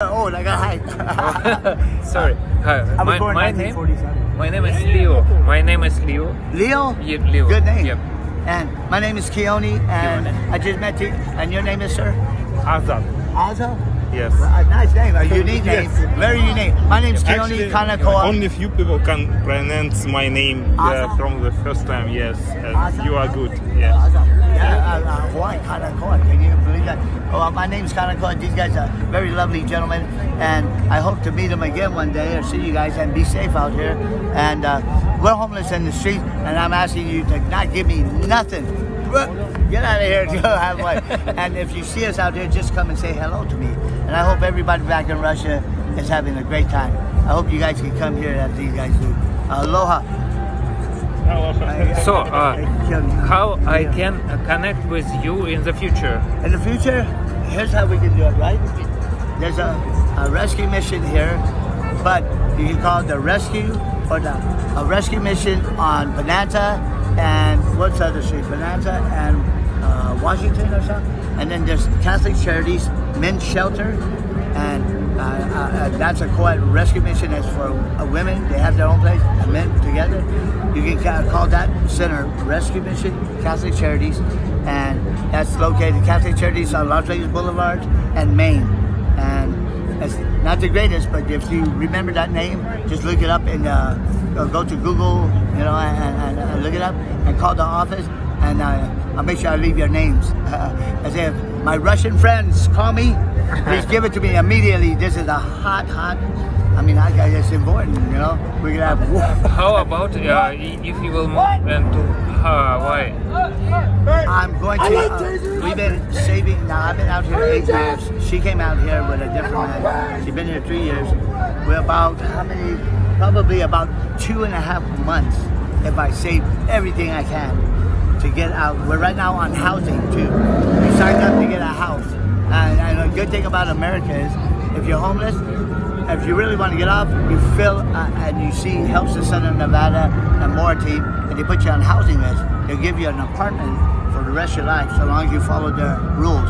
Oh, like a hike. Sorry. I was born my in name 1947. my name is Leo. My name is Leo. Leo? Yeah, Leo. Good name. Yep. And my name is Keonee, and Keonee. I just met you. And your name is, sir? Azam. Azam? Yes. A nice name, a unique name. Yes. Very unique. My name is Actually, Keonee Kanakoa. only few people can pronounce my name from the first time. Yes, and you are good. Yes. Azam. Yeah, Hawaii, Kanakoa. Can you believe that? Oh, my name is Kanakoa. These guys are very lovely gentlemen, and I hope to meet them again one day or see you guys and be safe out here. And we're homeless in the street, and I'm asking you to not give me nothing. Get out of here, Joe. Have one. And if you see us out there, just come and say hello to me. And I hope everybody back in Russia is having a great time. I hope you guys can come here as these guys do. Aloha. So, how I can connect with you in the future? In the future, here's how we can do it, right? There's a rescue mission here, but you can call it the rescue or a rescue mission on Bonanza and what's the other street? Bonanza and Washington or something. And then there's Catholic Charities Men's Shelter, and that's a co-ed rescue mission. That's for women. They have their own place, and men together. You can call that center Rescue Mission Catholic Charities, and that's located Catholic Charities on Las Vegas Boulevard and Maine. And it's not the greatest, but if you remember that name, just look it up and go to Google, you know, and look it up and call the office, and I'll make sure I leave your names. As if my Russian friends call me, please give it to me immediately. This is a hot. I mean, it's important, you know. We're gonna have. How about if you will move into Hawaii? I'm going to. We've been saving. Now I've been out here 8 years. She came out here with a different man. She's been here 3 years. We're about how many? Probably about 2.5 months. If I save everything I can to get out. We're right now on housing too. We signed up to get a house. And a good thing about America is, if you're homeless, if you really want to get off, you fill and you see helps the Southern Nevada and more team, and they put you on housing list. They'll give you an apartment for the rest of your life, so long as you follow their rules.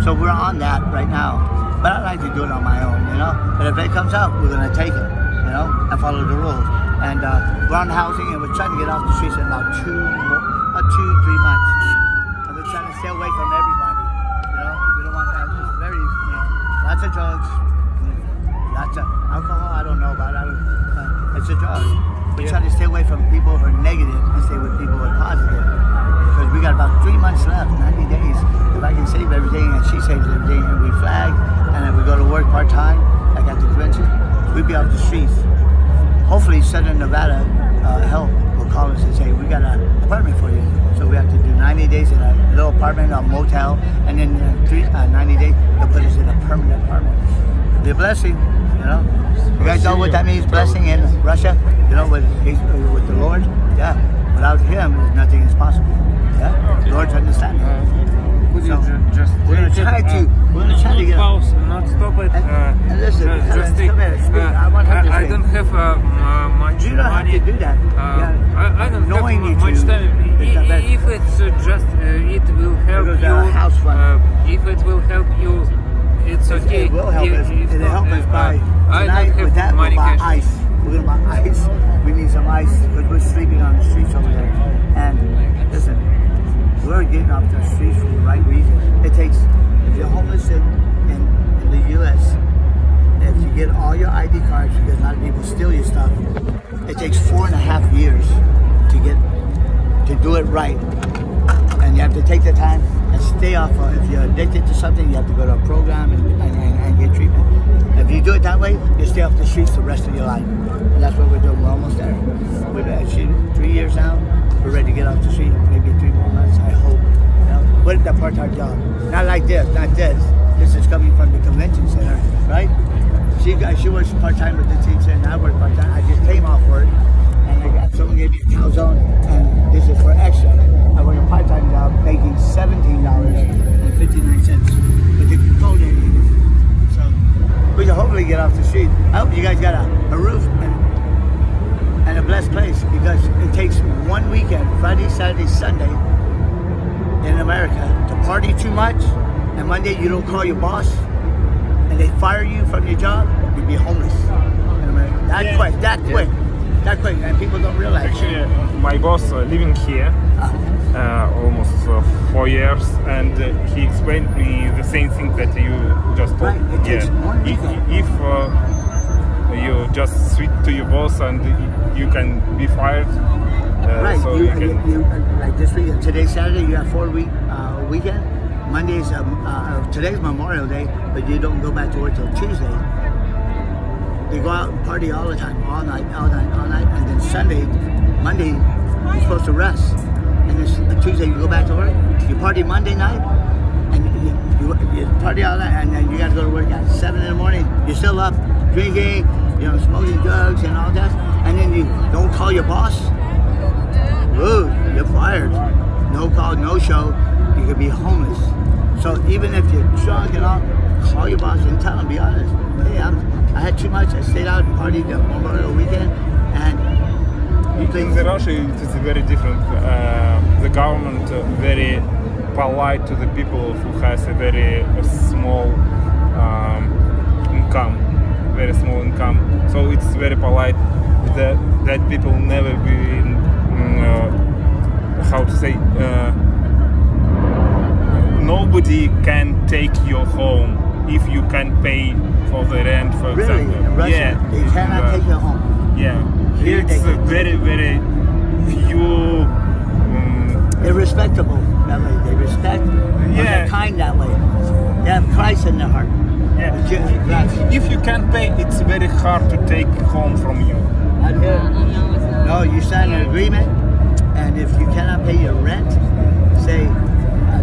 So we're on that right now. But I like to do it on my own, you know. But if it comes out, we're gonna take it, you know, and follow the rules. And we're on housing, and we're trying to get off the streets in about 2-3 months. And we're trying to stay away from everybody, you know. We don't want that. It's very, you know, lots of drugs. Lots of alcohol, I don't know about it. It's a drug. We try to stay away from people who are negative and stay with people who are positive. Because we got about 3 months left, 90 days. If I can save everything and she saves everything and we flag and then we go to work part-time, like at the convention, we'd be off the streets. Hopefully Southern Nevada Help will call us and say, we got an apartment for you. So we have to do 90 days in a little apartment or motel, and then 90 days, they'll put us in a permanent apartment. Be a blessing, you know. You guys know what that means, blessing in Russia? You know, with the Lord? Yeah. Without Him, nothing is possible. Yeah. The Lord's understanding. So, we're gonna try to get pause, not stop it. And listen, just come here, speak. I want her to I speak. don't have much You don't money. have to do that. I don't Knowing have you much to, time. If it's just, it will help you. House fund. If it will help you, it's okay. It will help us. It'll help us buy tonight with that. We'll buy ice. We're gonna buy ice. We need some ice because we're sleeping on the streets over there. And listen, we're getting off the streets for the right reason. It takes, if you're homeless in the U.S., if you get all your ID cards, because a lot of people steal your stuff, it takes 4.5 years to do it right. And you have to take the time and stay off of, if you're addicted to something, you have to go to a program and get treatment. If you do it that way, you stay off the streets the rest of your life. And that's what we're doing. We're almost there. We've been shooting 3 years now. We're ready to get off the street. Maybe 3 more months, I hope. You know, what is that part-time job? Not like this, not this. This is coming from the convention center, right? She works part-time with the team center, and I work part-time. I just came off work, and someone gave me a calzone, and this is for extra. I work a part-time job making $17.59 with the component. So we can hopefully get off the street. I hope you guys got a roof and a blessed place, because it takes 1 weekend, Friday, Saturday, Sunday, in America, to party too much, and Monday you don't call your boss, and they fire you from your job, you'd be homeless. That quick, and people don't realize. Actually, my boss living here almost 4 years, and he explained me the same thing that you just told. Right, it takes more than If you just switch to your boss and you can be fired. Right, So like this week, today's Saturday, you have 4-week weekend. Monday's, today's Memorial Day, but you don't go back to work till Tuesday. They go out and party all the time, all night, and then Sunday, Monday, you're supposed to rest. And then Tuesday, you go back to work. You party Monday night, and you party all night, and then you got to go to work at 7 in the morning. You're still up, drinking, smoking drugs and all that, and then you don't call your boss. Ooh, you're fired. No call, no show. You could be homeless. So even if you're drunk and all, call your boss and tell him, be honest. Hey, I had too much. I stayed out and partied the Memorial weekend, and in Russia it is very different. The government very polite to the people who has a very small income, very small income. So it's very polite that people never be how to say. Nobody can take your home if you can pay for the rent, for really? example. In Russia, yeah, they cannot take you home. Yeah, Here it's very few. They're respectable that way. They respect. They're kind that way. They have Christ in their heart. Yeah. If you can't pay, it's very hard to take home from you. Not here. No, you sign an agreement, and if you cannot pay your rent, say.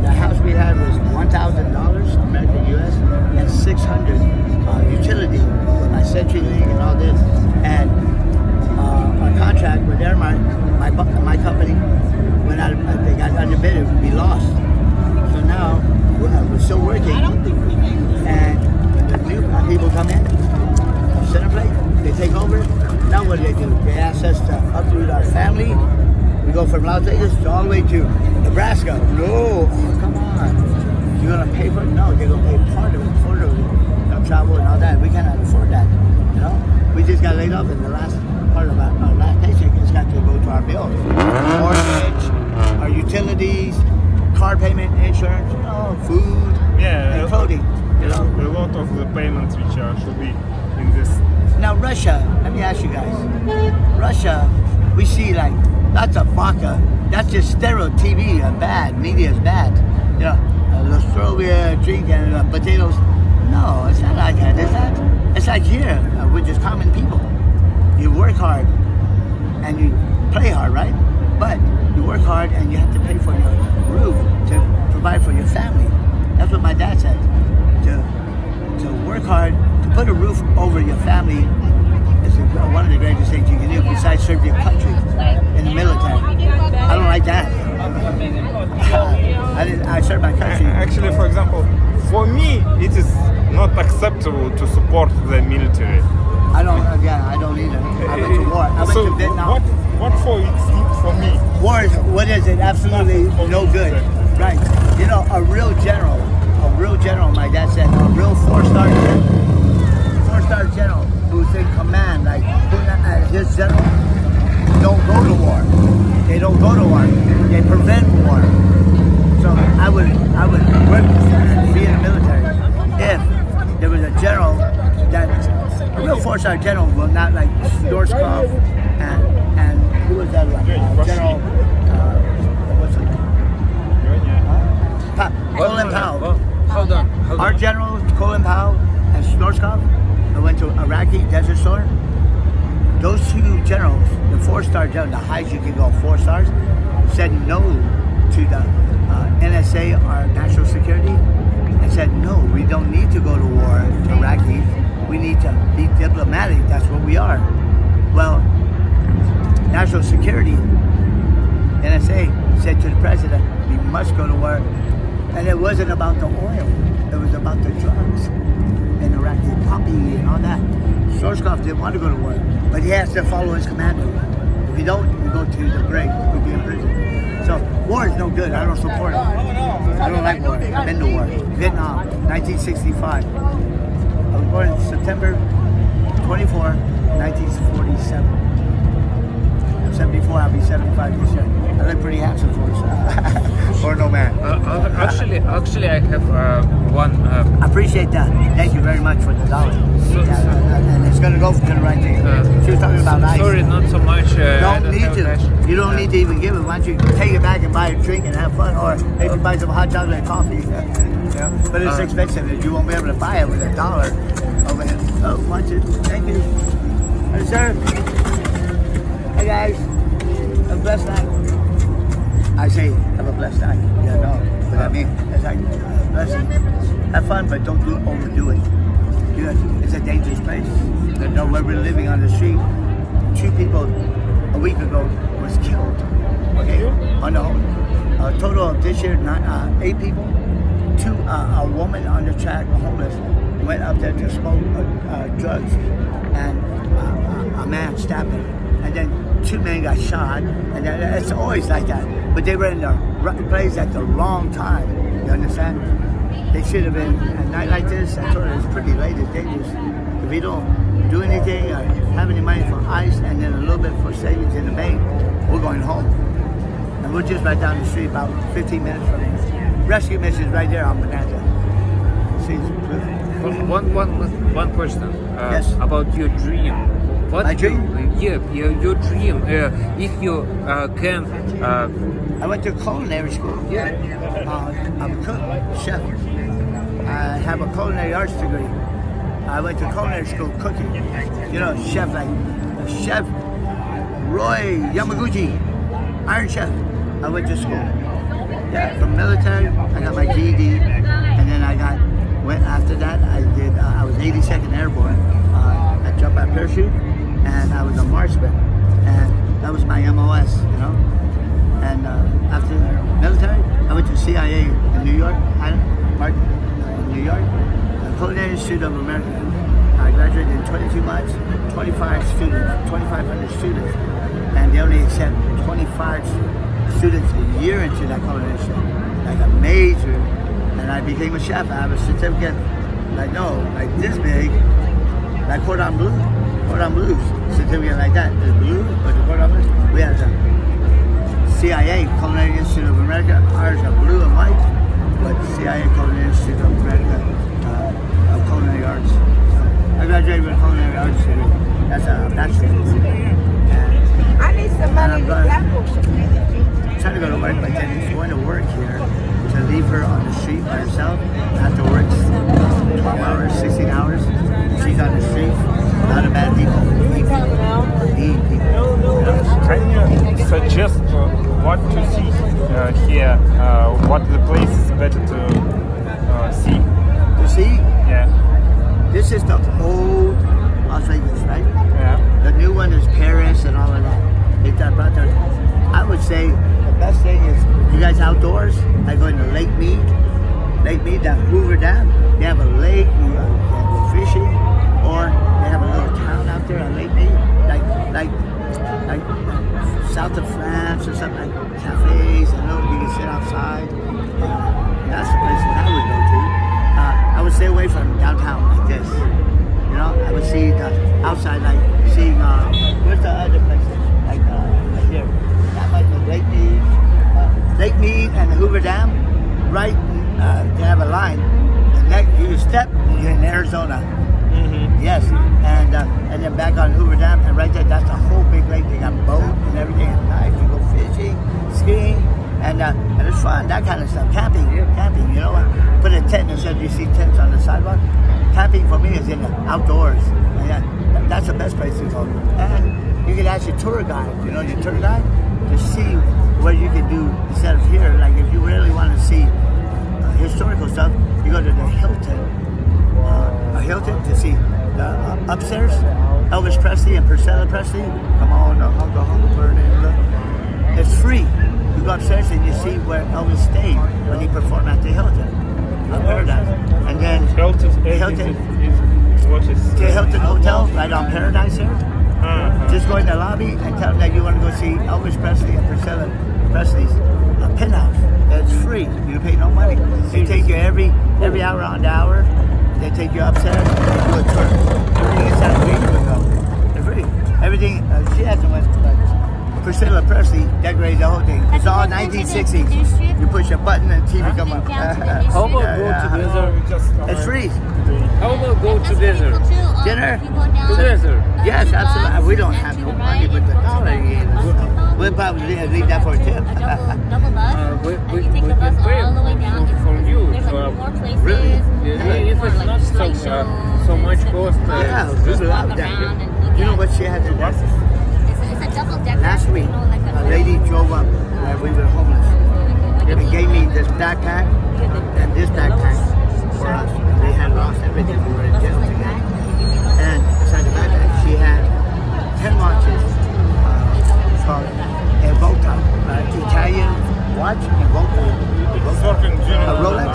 The house we had was $1,000 American US and $600 utility with my CenturyLink and all this, and our contract with Airmark, my company went out. They got underbid. We lost. So now we're still working, and when the new people come in, Centerplate, they take over. Now what do? They ask us to uproot our family. We go from Las Vegas all the way to Nebraska. No, come on. You're gonna pay for it? No, they're gonna pay part of it, travel and all that. We cannot afford that. We just got laid off, and the last part of our last paycheck has got to go to our bills, mortgage, our utilities, car payment, insurance, food, and clothing. A lot of the payments which should be in this. Now Russia, let me ask you guys. Russia, we see like. That's a vodka. That's just steroid TV. Bad. Media is bad. Nostrovia, drink and potatoes. No, it's not like that. It's like here. We're just common people. You work hard and you play hard, right? But you work hard and you have to pay for your roof to provide for your family. That's what my dad said. To work hard, to put a roof over your family is one of the greatest things you can do besides serve your country in the military. I don't like that. I serve my country. Actually, for example, for me, it is not acceptable to support the military. I don't either. I went to war. I went to Vietnam. What for me? War is, what is it? Absolutely no good. Right. A real general, my dad said, a real four-star general who's in command, like his general, don't go to war. They don't go to war. They prevent war. So I would work and be in the military if there was a general a real four-star general, well, not like Dorskov and who was that one? General. What's his name? Colin Powell. Hold on. Our generals, Colin Powell and Dorskov, went to Iraqi Desert Storm. Those two generals, the four-star general, the highest you can go, 4 stars, said no to the NSA, our national security, and said, no, we don't need to go to war to Iraqi. We need to be diplomatic. That's what we are. Well, national security, NSA, said to the president, we must go to war. And it wasn't about the oil. It was about the drugs and Iraqi poppy and all that. Dorskov didn't want to go to war, but he has to follow his commando. If you don't, you go to the break, you'll be in prison. So war is no good. I don't support it. I don't like war. I've been to war. Vietnam, 1965. born September 24, 1947. I'm 74, I'll be 75 this year. I look pretty handsome for us. Or no man. Actually, I have one. I appreciate that. Thank you very much for the dollar. And it's going to go to the right thing. She was talking about ice. Sorry, not so much. Don't need to. You don't need to even give it. Why don't you take it back and buy a drink and have fun? Or maybe buy some hot chocolate and coffee. But it's expensive. You won't be able to buy it with $1 over here. Oh, watch it. Thank you. Hey, sir. Hey, guys. Have a blessed night. I say, have a blessed night. Yeah, no. But I mean, it's like a blessing. Have fun, but don't overdo it. It's a dangerous place. No, where we're living on the street. 2 people a week ago was killed. Okay, on the home. A total of this year, 8 people. 2, a woman on the track, a homeless, went up there to smoke drugs, and a man stabbed her. And then 2 men got shot, and it's always like that. But they were in the right place at the wrong time. You understand? They should have been at a night like this. I told her it's pretty late. It's dangerous. If we don't do anything or have any money for ice and then a little bit for savings in the bank, we're going home. And we're just right down the street, about 15 minutes from here. Rescue mission's right there on Bonanza. See, One question. Yes. About your dream. What My dream? Your dream. If you can. I went to culinary school. I'm a cook, chef. I have a culinary arts degree. I went to culinary school cooking. You know, chef like Chef Roy Yamaguchi, Iron Chef. I went to school. Yeah, from military, I got my GED, and then went after that. I was 82nd Airborne. I jumped out parachute, and I was a marksman, and that was my MOS, you know. And after the military, I went to CIA in New York, New York, the Culinary Institute of America. I graduated in 22 months, 2,500 students, and they only accept 25 students a year into that culinary school, like a major, and I became a chef. I have a certificate, like this big, like cordon bleu certificate like that. The blue, but the cordon bleu, we have the CIA, Culinary Institute of America, ours are blue and white, but CIA, Culinary Institute of America, of Culinary Arts. I graduated with Culinary Arts degree. That's a bachelor's degree. I need some money to gamble. Trying to go to work, but then he's going to work here to leave her on the street by herself. I have to work 12 hours, 16 hours. She's on the street. A lot of bad people. Need people. Can you suggest what to see here? What the place is better to see? To see? Yeah. This is the old Las Vegas, right? Yeah. The new one is Paris and all of that. I would say the best thing is you guys outdoors. I go into Lake Mead, that Hoover Dam. They have a lake. You can go fishing, or they have a little town out there on Lake Mead, like south of France or something, like cafes. You can sit outside. That's the places I would go to. I would stay away from downtown like this. You know, I would see the outside, like seeing where's the other places, like here. That might be Lake Mead and the Hoover Dam. Right, they have a line. The next you step, you're in Arizona. Mm-hmm. Yes, and then back on Hoover Dam, and right there, that's a whole big lake. They got boat and everything. It's nice. You go fishing, skiing, and it's fun. That kind of stuff. Camping. You know what? Put a tent instead. You see tents on the sidewalk. Camping for me is in the outdoors. And that's the best place to go. And you can ask your tour guide. You know your tour guide to see what you can do instead of here. Like if you really want to see historical stuff, you go to the Hilton. Hilton to see the upstairs. Elvis Presley and Priscilla Presley. Come on, the hunger burning. It's free. You go upstairs and you see where Elvis stayed when he performed at the Hilton, Paradise. And then Hilton Hotel right on Paradise here. Just go in the lobby and tell them that you want to go see Elvis Presley and Priscilla Presley's penthouse. It's free. You pay no money. They take you every hour on the hour. They take you upstairs, they do a tour. Everything inside free. They're free. Everything, she hasn't went, but Priscilla Presley decorated the whole thing. It's all 1960s. You push a button and TV come up. How about go together? It's free. How about go together? Dinner? Together. Yes, absolutely. We don't have no money, but the dollar gave us. We'll probably leave that for a tip. We can pay for you. Really? If it's not so much cost. Yeah, we love that. You know what she had to do? Last week, a lady drove up where we were homeless and gave me this backpack and this backpack for us. We had lost everything. We were in jail together. And inside the backpack, she had 10 watches called Evoca, Italian watch, Evoca, a Rolex.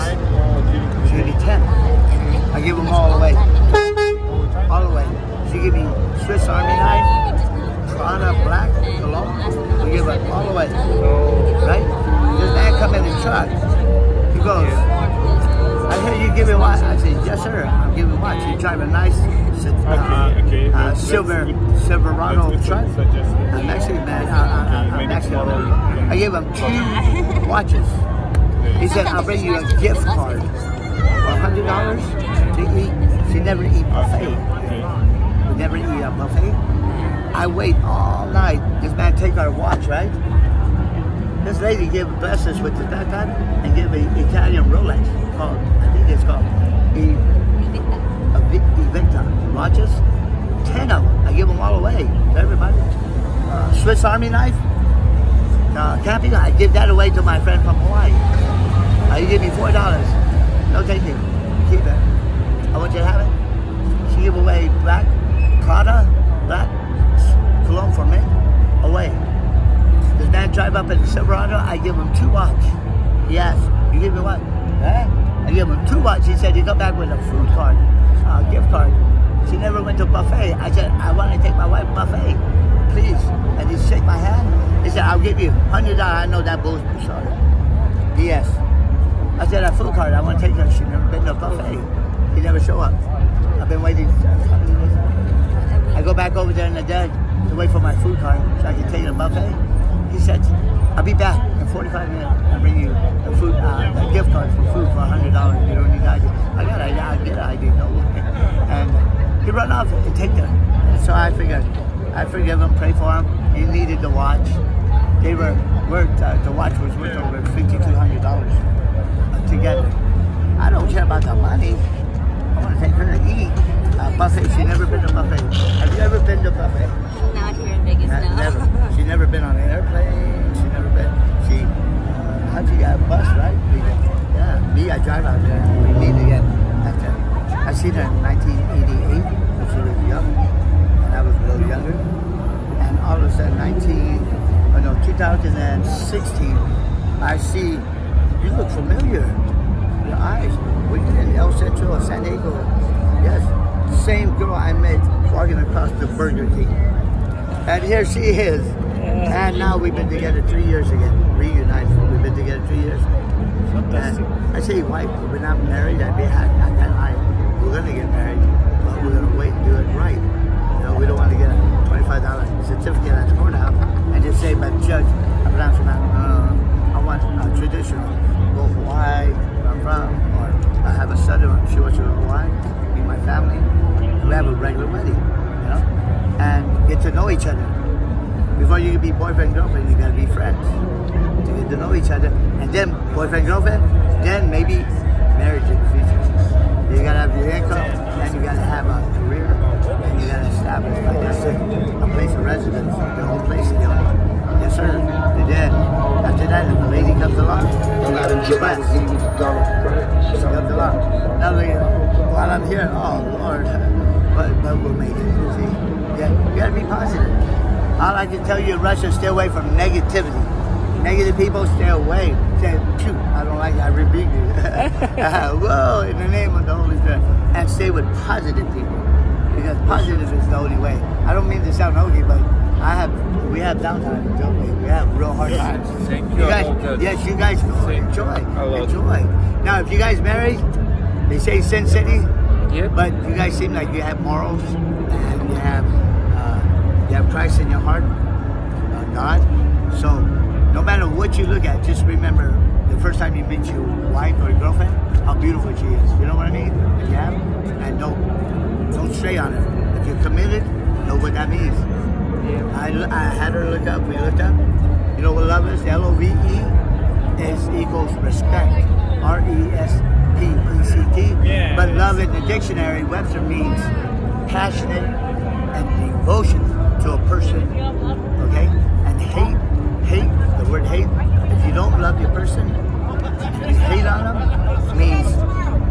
She gave me 10. I give them all away. All the way. She gave me Swiss Army knife, Prada black cologne. We give it all away. Right? This man come in his truck. He goes, I hear you give me a watch. I said, yes sir, I'll give you a watch. He drive a nice Silverado truck. A Mexican man, I gave him 2 watches. He said, I'll bring you a gift card for $100 to eat. She never eat buffet. We never eat a buffet. I wait all night. This man take our watch, right? This lady bless us with the backpack and give an Italian Rolex called, I think it's called Invicta watches. 10 of them. I give them all away to everybody. Swiss Army knife. Camping. I give that away to my friend from Hawaii. You give me $4. No, thank you. Keep it. I want you to have it. She gave away black Prada, black cologne for men, away. This man drive up in the Silverado, I give him 2 watch. Yes, you give me what? Eh? I give him 2 watch. He said he come back with a food card, gift card. She never went to a buffet. I said, I want to take my wife buffet, please. And he shake my hand. He said, I'll give you $100. I know that bullshit. Sorry. Yes. I said, a food card. I want to take her. She never been to a buffet. He never show up. I've been waiting. I go back over there in the dead to wait for my food card so I can take it to a buffet. He said, I'll be back in 45 minutes. I'll bring you a food, a gift card for food for $100. You don't need ID. I get an ID, no way. And he run off and take that. And so I figured, I forgive him, pray for him. He needed the watch. They were worth, the watch was worth over $5,200 together. I don't care about the money. I want to take her to eat. Buffet. She never been to a buffet. Have you ever been to a buffet? Not here in Vegas, no. Never. She never been on an airplane. She never been. How'd you get a bus, right? Yeah. Me, I drive out there. We meet again. I seen her in 1988 when she was young, and I was a little younger. And all of a sudden, 2016, I see you look familiar. Your eyes. Were you in El Centro or San Diego? Yes. Same girl I met walking across the Burger King. And here she is. And now we've been together 3 years again. Reunited. We've been together 3 years. Fantastic. I say, wife, we're not married. I can't lie. We're going to get married, but we're going to wait and do it right. You know, we don't want to get a $25 certificate at the courthouse and just say, but Judge, I want a traditional. Go Hawaii, where I'm from, or I have a son, she wants to go to Hawaii, meet my family. We have a regular wedding, you know, and get to know each other. Before you can be boyfriend, girlfriend, you gotta be friends to get to know each other, and then boyfriend, girlfriend, then maybe marriage in the future. You gotta have your income, and you gotta have a career, and you gotta establish, like I said, a place of residence, your own place to go. Yes, sir. They did. After that, if the lady comes along, she comes along. Now, while I'm here, oh Lord, but we'll make it. See, yeah, you gotta be positive. All I can tell you in Russia, stay away from negativity. Negative people, stay away. Say, phew, I don't like it, I rebuke you. Whoa, in the name of the Holy Spirit. And stay with positive people. Because positive is the only way. I don't mean to sound hokey, but we have downtime, don't we? We have real hard times. Thank you. Yes, you guys enjoy. Now, if you guys married, they say Sin City, Yep. But you guys seem like you have morals and you have Christ in your heart, God. So no matter what you look at, just remember the first time you meet your wife or your girlfriend, how beautiful she is. You know what I mean? Yeah. And don't stray on her. If you're committed, know what that means. Yeah. I had her look up. We looked up. You know what love is? L-O-V-E is equals respect. R-E-S-P-E-C-T. Yeah. But love in the dictionary, Webster means passionate and devotion to a person. Okay? And hate, the word hate, if you don't love your person, and you hate on them, means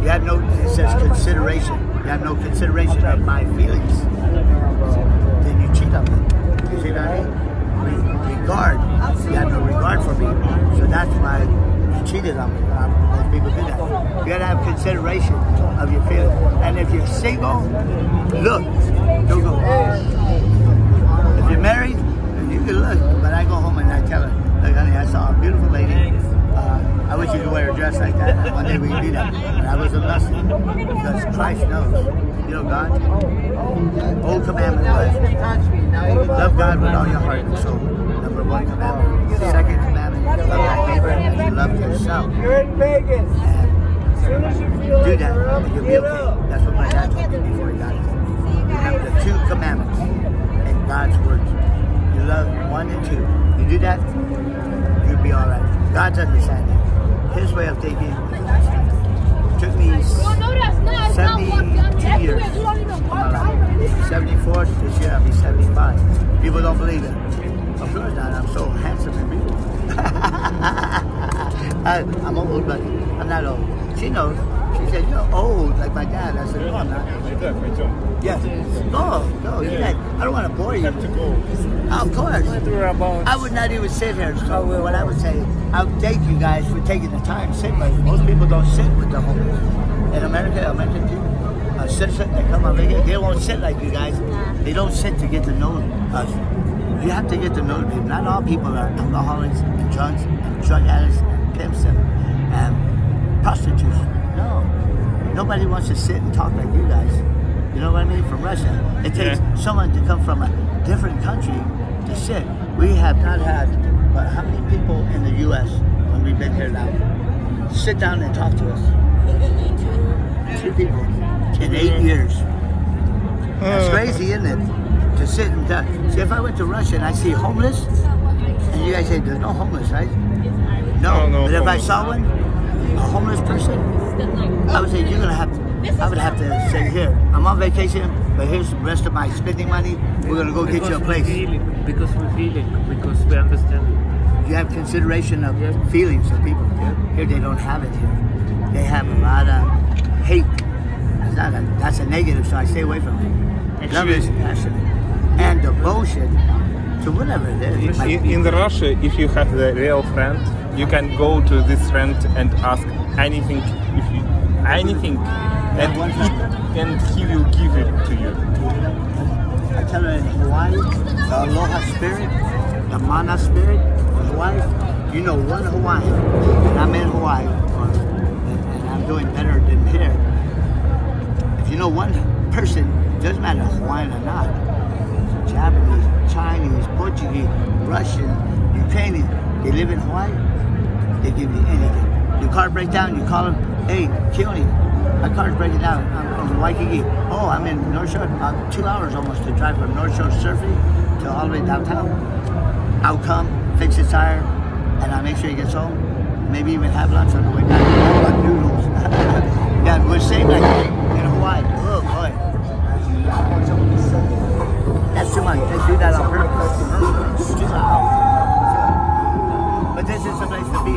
you have no, it says consideration. You have no consideration of my feelings. Then you cheat on me. You see what I mean? Regard. You have no regard for me. So that's why you cheated on me. Most people do that. You gotta have consideration of your feelings. And if you're single, look. Don't go. If you're married, you can look. But I go home and I tell her, look, honey, I saw a beautiful lady. I wish you could wear a dress like that. One day we can do that. But I wasn't lusty. Because Christ knows. You know God? Old commandment was love God with all your heart and soul. Number one commandment. Second commandment, love thy neighbor as you love yourself. You're in Vegas. And do that and you'll be okay. That's what my dad told me before he died. Remember the two commandments in God's words. You love 1 and 2. You do that, you'll be alright. God's understanding. His way of thinking is understanding. It took me 72 years. 74, this year I'll be 75. People don't believe it. Of course not, I'm so handsome and beautiful. I'm old, but I'm not old. She knows. She said, you're old, like my dad. I said, no, I'm not. Yes. Go. You guys, I don't want to bore you. Of course. I would not even sit here. So what I would say, I would thank you guys for taking the time to sit with me. Most people don't sit with the homeless. In America, American people, citizens, they come on vacation, they won't sit like you guys. They don't sit to get to know us. You have to get to know people. Not all people are alcoholics and drunks and drug addicts and pimps and prostitutes. No. Nobody wants to sit and talk like you guys. You know what I mean? From Russia. It takes someone to come from a different country to sit. We have not had, but how many people in the U.S. when we've been here now sit down and talk to us? 2 people in 8 years. That's crazy, isn't it? To sit and talk. See, if I went to Russia and I see homeless, and you guys say there's no homeless, right? No. But if I saw one, a homeless person, I would say you're gonna have to. I would have to say, here, I'm on vacation, but here's the rest of my spending money. We're gonna go get you a place. Because we feel it, because we understand it. You have consideration of feelings of people. Here they don't have it here. They have a lot of hate. That's a negative, so I stay away from it. Love is passion and devotion to whatever it is. In the Russia, if you have the real friend, you can go to this friend and ask anything, and he will give it to you. I tell her in Hawaii, the Aloha spirit, the Mana spirit in Hawaii, you know one Hawaiian, and I'm in Hawaii, and I'm doing better than here. If you know one person, it doesn't matter Hawaiian or not, Japanese, Chinese, Portuguese, Russian, Ukrainian, they live in Hawaii, they give you anything. Your car breaks down, you call them, hey, Keonee, my car's breaking down, I'm in Waikiki. Oh, I'm in North Shore, about 2 hours almost to drive from North Shore surfing to all the way downtown. I'll come, fix his tire, and I'll make sure he gets home. Maybe even have lunch on the way back. Oh, like noodles. Yeah, we're staying like in Hawaii. Oh, boy. That's too much. They do that on purpose. But this is the place to be.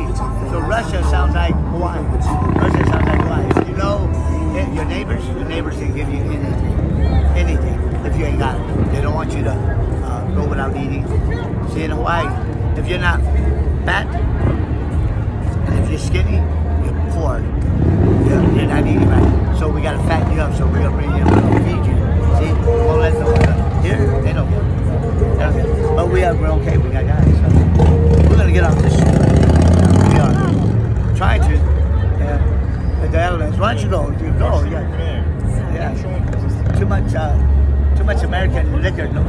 So Russia sounds like Hawaii. Russia sounds like Hawaii. If you know your neighbors can give you anything if you ain't got it. They don't want you to go without eating. See, in Hawaii, if you're not fat, and if you're skinny, you're poor. You're not eating right. So we got to fatten you up, so we're going to bring you up and feed you. See, we won't let them here, they don't get it. But we're okay, we got guys. So we're going to get off this shit. We are trying to. The elements. Why don't you go? You go, yeah. American liquor. No,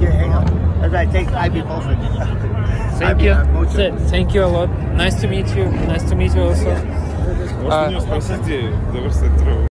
yeah, hang on. As I take ibuprofen. Thank you. Thank you a lot. Nice to meet you. Nice to meet you also. Можно у него спросить,